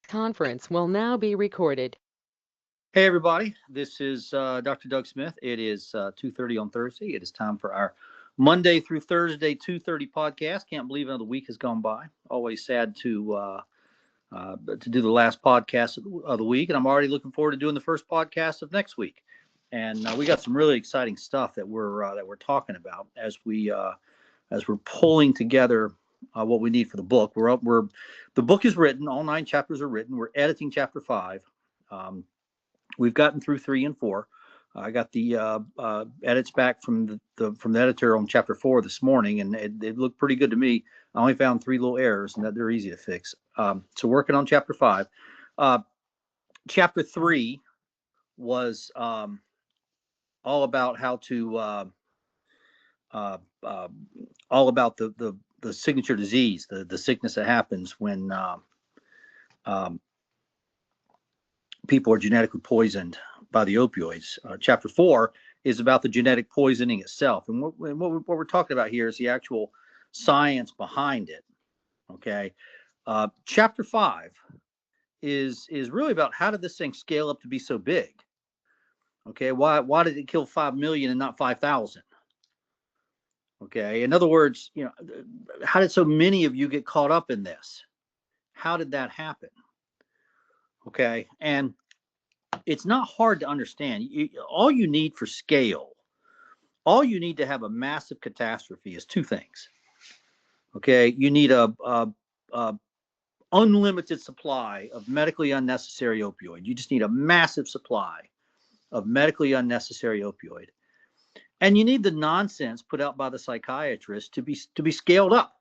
Conference will now be recorded. Hey everybody, this is Dr. Doug Smith. It is 2:30 on Thursday. It is time for our Monday through Thursday 2:30 podcast. Can't believe another week has gone by. Always sad to do the last podcast of the week, and I'm already looking forward to doing the first podcast of next week. And we got some really exciting stuff that we're talking about as we're pulling together what we need for the book. The book is written. All 9 chapters are written. We're editing chapter 5. We've gotten through 3 and 4. I got the edits back from the editor on chapter 4 this morning, and it looked pretty good to me. I only found 3 little errors, and that they're easy to fix. So working on chapter 5. Chapter 3 was all about how to all about the signature disease, the sickness that happens when people are genetically poisoned by the opioids. Chapter 4 is about the genetic poisoning itself. And what we're talking about here is the actual science behind it. Okay. Chapter 5 is really about how did this thing scale up to be so big? Okay. Why did it kill 5 million and not 5,000? Okay. In other words, how did so many of you get caught up in this? How did that happen? Okay. And it's not hard to understand. All you need for scale, all you need to have a massive catastrophe is 2 things. Okay. You need a unlimited supply of medically unnecessary opioid. You just need a massive supply of medically unnecessary opioid. And you need the nonsense put out by the psychiatrist to be scaled up.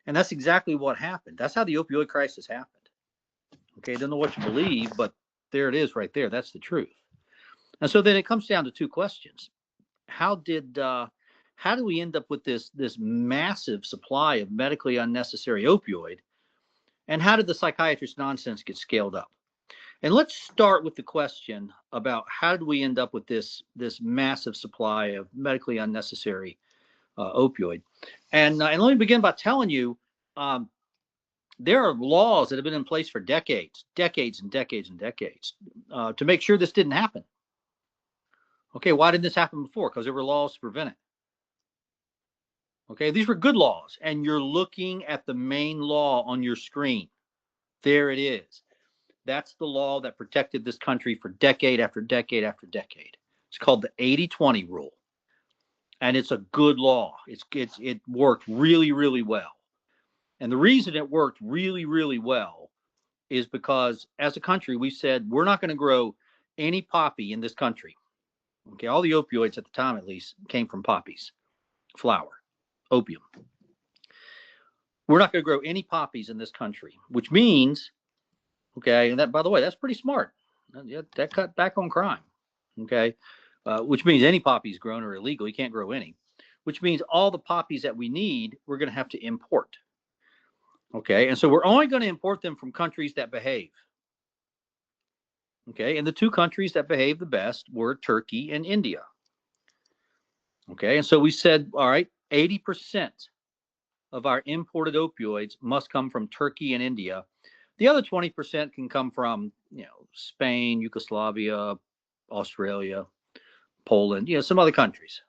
And that's exactly what happened. That's how the opioid crisis happened. Okay, I don't know what you believe, but there it is right there. That's the truth. And so then it comes down to 2 questions. How do we end up with this massive supply of medically unnecessary opioid? And how did the psychiatrist nonsense get scaled up? And let's start with the question about how did we end up with this massive supply of medically unnecessary opioid? And let me begin by telling you, there are laws that have been in place for decades to make sure this didn't happen. Okay, why didn't this happen before? Because there were laws to prevent it. Okay, these were good laws, and you're looking at the main law on your screen. There it is. That's the law that protected this country for decade after decade after decade. It's called the 80-20 rule, and it's a good law. It worked really, really well. And the reason it worked really, really well is because as a country, we said we're not going to grow any poppy in this country. Okay, all the opioids at the time, at least, came from poppies, flower, opium. We're not going to grow any poppies in this country, which means, okay, and that, by the way, that's pretty smart. That cut back on crime. Okay, which means any poppies grown are illegal. You can't grow any, which means all the poppies that we need, we're going to have to import. Okay, and so we're only going to import them from countries that behave. Okay, and the 2 countries that behaved the best were Turkey and India. Okay, and so we said, all right, 80% of our imported opioids must come from Turkey and India. The other 20% can come from, Spain, Yugoslavia, Australia, Poland, some other countries.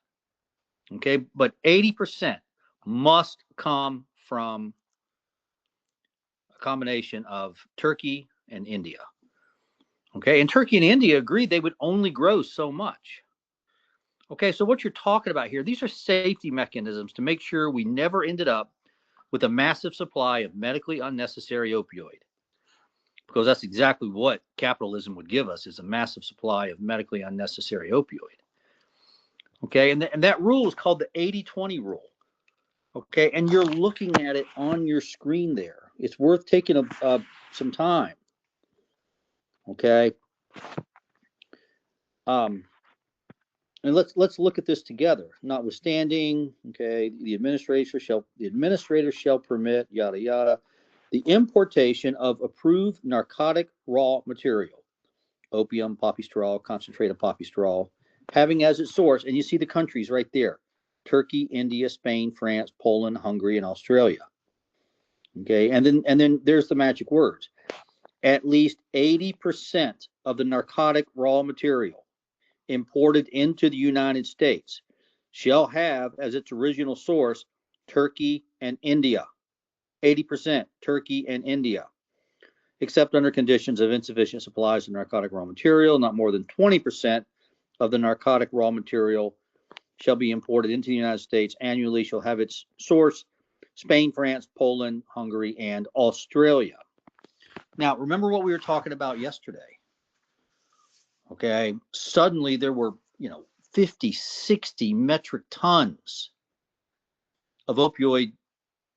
Okay, but 80% must come from a combination of Turkey and India. Okay, and Turkey and India agreed they would only grow so much. Okay, so what you're talking about here, these are safety mechanisms to make sure we never ended up with a massive supply of medically unnecessary opioid. Because that's exactly what capitalism would give us, is a massive supply of medically unnecessary opioid. Okay, and that rule is called the 80-20 rule. Okay, and you're looking at it on your screen there. It's worth taking some time. Okay. And let's look at this together. Notwithstanding, okay, the administrator shall permit, yada yada, the importation of approved narcotic raw material, opium, poppy straw, concentrated poppy straw, having as its source, and you see the countries right there: Turkey, India, Spain, France, Poland, Hungary, and Australia. Okay, and then there's the magic words: at least 80% of the narcotic raw material imported into the United States shall have as its original source Turkey and India. 80% Turkey and India, except under conditions of insufficient supplies of narcotic raw material. Not more than 20% of the narcotic raw material shall be imported into the United States annually, shall have its source Spain, France, Poland, Hungary, and Australia. Now, remember what we were talking about yesterday. Okay, suddenly there were, 50, 60 metric tons of opioid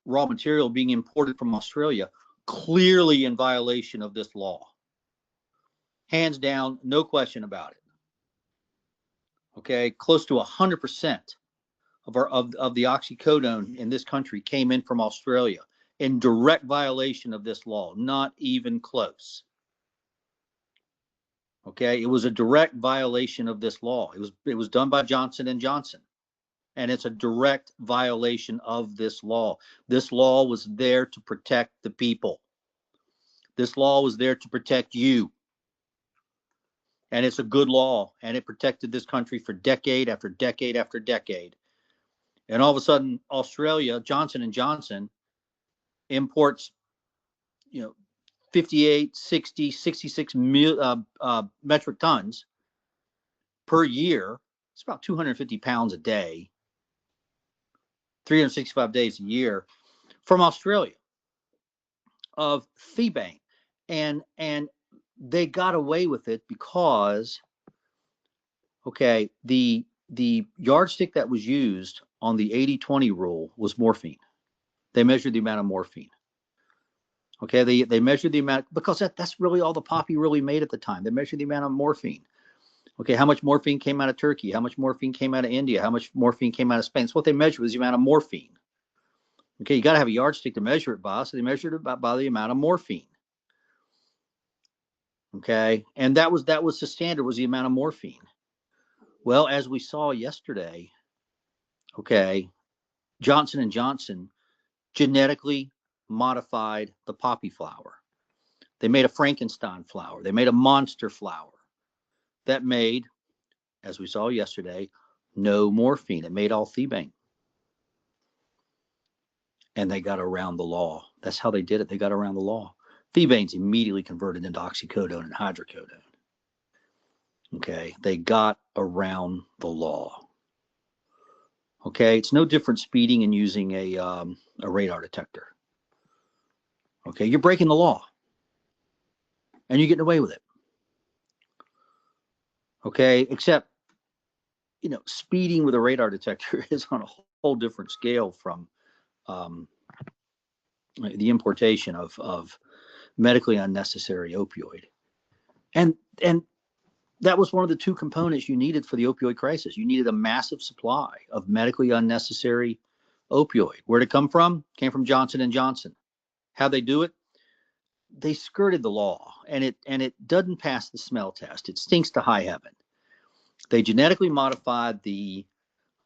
raw material being imported from Australia, clearly in violation of this law. Hands down, no question about it. Okay, close to 100% of the oxycodone in this country came in from Australia in direct violation of this law, not even close. Okay, it was a direct violation of this law. It was done by Johnson & Johnson, and it's a direct violation of this law. This law was there to protect the people. This law was there to protect you. And it's a good law, and it protected this country for decade after decade after decade. And all of a sudden, Australia, Johnson & Johnson imports, 58, 60, 66 metric tons per year. It's about 250 pounds a day, 365 days a year from Australia of thebaine. And they got away with it because, okay, the yardstick that was used on the 80-20 rule was morphine. They measured the amount of morphine. Okay, they measured the amount, because that's really all the poppy really made at the time. They measured the amount of morphine. Okay, how much morphine came out of Turkey? How much morphine came out of India? How much morphine came out of Spain? So what they measured was the amount of morphine. Okay, you got to have a yardstick to measure it by, so they measured it by the amount of morphine. Okay, and that was the standard, was the amount of morphine. Well, as we saw yesterday, okay, Johnson & Johnson genetically modified the poppy flower. They made a Frankenstein flower. They made a monster flower that made, as we saw yesterday, no morphine. It made all thebaine. And they got around the law. That's how they did it. They got around the law. Thebaine's immediately converted into oxycodone and hydrocodone. Okay, they got around the law. Okay, it's no different speeding and using a radar detector. Okay, you're breaking the law, and you're getting away with it. Okay, except, speeding with a radar detector is on a whole different scale from the importation of medically unnecessary opioid. And that was one of the two components you needed for the opioid crisis. You needed a massive supply of medically unnecessary opioid. Where'd it come from? Came from Johnson & Johnson. How'd they do it? They skirted the law, and it doesn't pass the smell test. It stinks to high heaven. They genetically modified the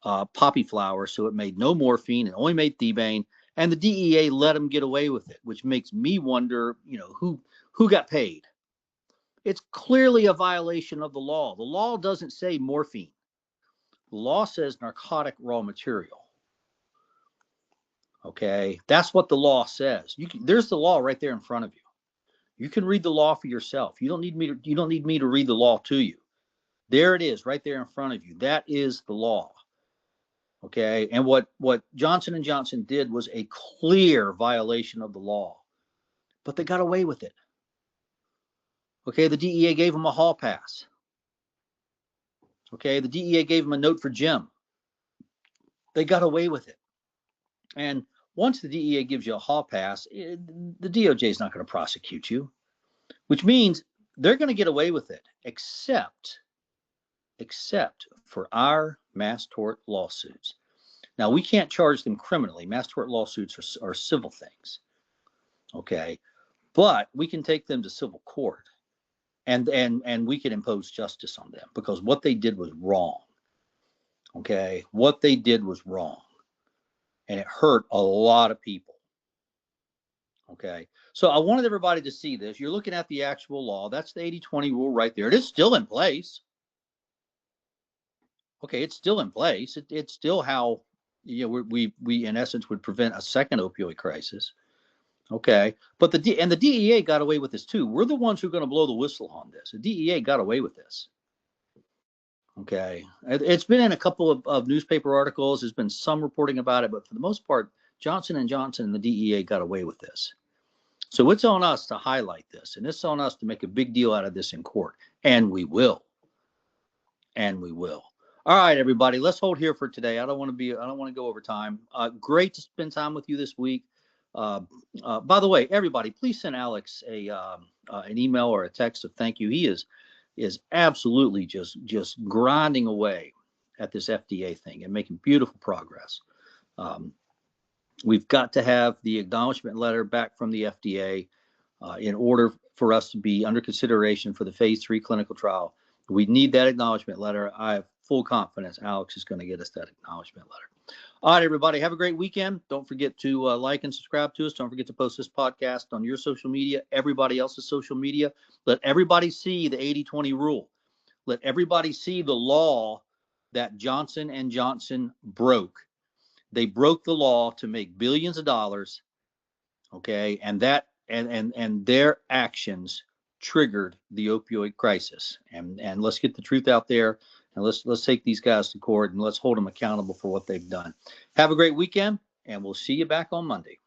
poppy flower so it made no morphine and only made thebaine, and the DEA let them get away with it, which makes me wonder, who got paid. It's clearly a violation of the law. The law doesn't say morphine. The law says narcotic raw material. Okay, that's what the law says. There's the law right there in front of you. You can read the law for yourself. You don't need me to read the law to you. There it is, right there in front of you. That is the law. Okay, and what Johnson & Johnson did was a clear violation of the law, but they got away with it. Okay, the DEA gave them a hall pass. Okay, the DEA gave them a note for Jim. They got away with it. And once the DEA gives you a hall pass, the DOJ is not going to prosecute you, which means they're going to get away with it, except for our mass tort lawsuits. Now, we can't charge them criminally. Mass tort lawsuits are civil things. Okay, but we can take them to civil court, and we can impose justice on them, because what they did was wrong. Okay, what they did was wrong, and it hurt a lot of people. Okay. So I wanted everybody to see this. You're looking at the actual law. That's the 80-20 rule right there. It is still in place. Okay, it's still in place. It's still how, you know, we in essence would prevent a second opioid crisis. Okay, but the DEA got away with this too. We're the ones who are going to blow the whistle on this. The DEA got away with this. Okay, it's been in a couple of newspaper articles. There's been some reporting about it, but for the most part, Johnson & Johnson and the DEA got away with this. So it's on us to highlight this, and it's on us to make a big deal out of this in court, and we will. And we will. All right, everybody, let's hold here for today. I don't want to go over time. Great to spend time with you this week. By the way, everybody, please send Alex an email or a text of thank you. He is absolutely just grinding away at this FDA thing and making beautiful progress. We've got to have the acknowledgement letter back from the FDA in order for us to be under consideration for the phase 3 clinical trial. We need that acknowledgement letter. I have full confidence Alex is going to get us that acknowledgement letter. All right, everybody, have a great weekend. Don't forget to like and subscribe to us. Don't forget to post this podcast on your social media, everybody else's social media. Let everybody see the 80-20 rule. Let everybody see the law that Johnson & Johnson broke. They broke the law to make billions of dollars, okay, and that and their actions triggered the opioid crisis. And let's get the truth out there, and let's take these guys to court, and let's hold them accountable for what they've done. Have a great weekend, and we'll see you back on Monday.